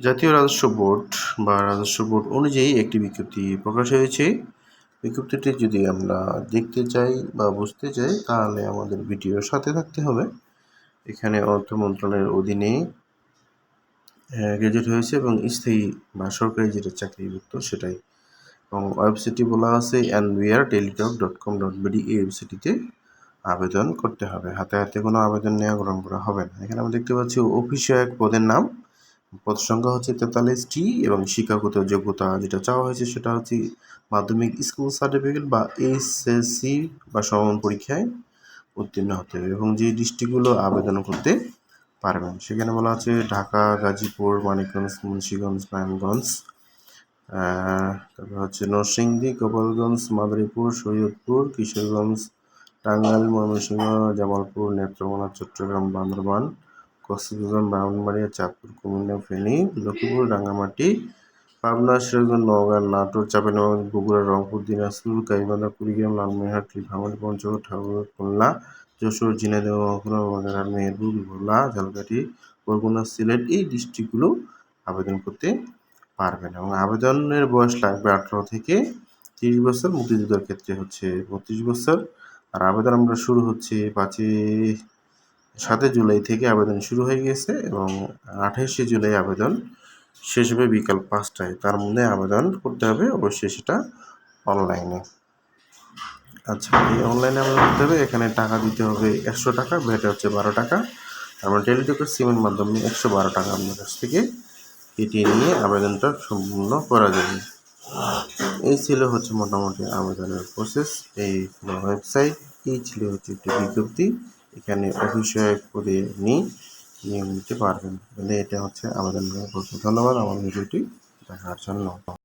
জাতীয় রাজস্ব বোর্ড বা রাজস্ব বোর্ড অনুযায়ী একটি বিজ্ঞপ্তি প্রকাশ হয়েছে। বিজ্ঞপ্তিটি যদি আমরা দেখতে চাই বা বুঝতে চাই তাহলে আমাদের ভিডিওর সাথে থাকতে হবে। এখানে অর্থ মন্ত্রণালয়ের অধীনে গেজেট হয়েছে এবং স্থায়ী বা সরকারি যেটা চাকরিভুক্ত সেটাই, এবং ওয়েবসাইটটি বলা আছে nvrteletalk.com.bd। এই ওয়েবসাইটটিতে আবেদন করতে হবে। হাতে হাতে কোনো আবেদন নেওয়া গ্রহণ করা হবে না। এখানে আমরা দেখতে পাচ্ছি অফিস সহায়ক পদের নাম, পদ সংখ্যা হচ্ছে 43টি এবং শিক্ষাগত যোগ্যতা যেটা চাওয়া হয়েছে সেটা হচ্ছে মাধ্যমিক স্কুল সার্টিফিকেট বা এসএসসি বা সমমান পরীক্ষায় উত্তীর্ণ হতে হবে এবং যে ডিস্ট্রিক্টগুলো আবেদন করতে পারবেন সেখানে বলা আছে ঢাকা, গাজীপুর, মানিকগঞ্জ, মুন্সিগঞ্জ, নারায়ণগঞ্জ, তারপর হচ্ছে নরসিংদী, গোপালগঞ্জ, মাদারীপুর, শরীয়তপুর, কিশোরগঞ্জ, টাঙ্গাইল, ময়মনসিংহ, জামালপুর, নেত্রকোনা, চট্টগ্রাম, বান্দরবান, কক্সবাজার, ব্রাহ্মণবাড়িয়া, চাঁদপুর, কুমিল্লা, ফেনী, লক্ষ্মীপুর, রাঙ্গামাটি, পাবনা, সিরাজগঞ্জ, নওগাঁ, নাটোর, চাঁপাইনবাবগঞ্জ, বগুড়া, রংপুর, দিনাজপুর, গাইবান্ধা, কুড়িগ্রাম, লালমনিরহাট, নীলফামারী, পঞ্চগড়, ঠাকুরগাঁও, খুলনা, যশোর, ঝিনাইদহ, মহকুমা, বাগেরহাট, মেহেরপুর, ভোলা, ঝালকাঠি, বরগুনা, সিলেট এই ডিস্ট্রিক্টগুলো আবেদন করতে পারবেন এবং আবেদনের বয়স লাগবে 18 থেকে 30 বছর। মুক্তিযোদ্ধার ক্ষেত্রে হচ্ছে 32 বছর। আর আবেদন আমরা শুরু হচ্ছে 7 জুলাই থেকে আবেদন শুরু হয়ে গেছে এবং 28 জুলাই আবেদন শেষ হবে বিকাল 5টায়। তার মধ্যে আবেদন করতে হবে, অবশ্যই সেটা অনলাইনে। আচ্ছা, এই অনলাইনে আবেদন করতে হবে। এখানে টাকা দিতে হবে 100 টাকা, ভ্যাট হচ্ছে 12 টাকা। আমরা টেলিটকের সিমের মাধ্যমে 112 টাকা আপনার কাছ থেকে কেটে নিয়ে আবেদনটা সম্পূর্ণ করা যাবে। এই ছিল হচ্ছে মোটামুটি আবেদনের প্রসেস। এই ছিল ওয়েবসাইট, এই ছিল হচ্ছে একটি বিজ্ঞপ্তি। এখানে অফিস সহায়ক পদে নিয়োগ নিতে পারবেন। এটা হচ্ছে আবেদন করার প্রসেস। ধন্যবাদ আমার ভিডিওটি দেখার জন্য।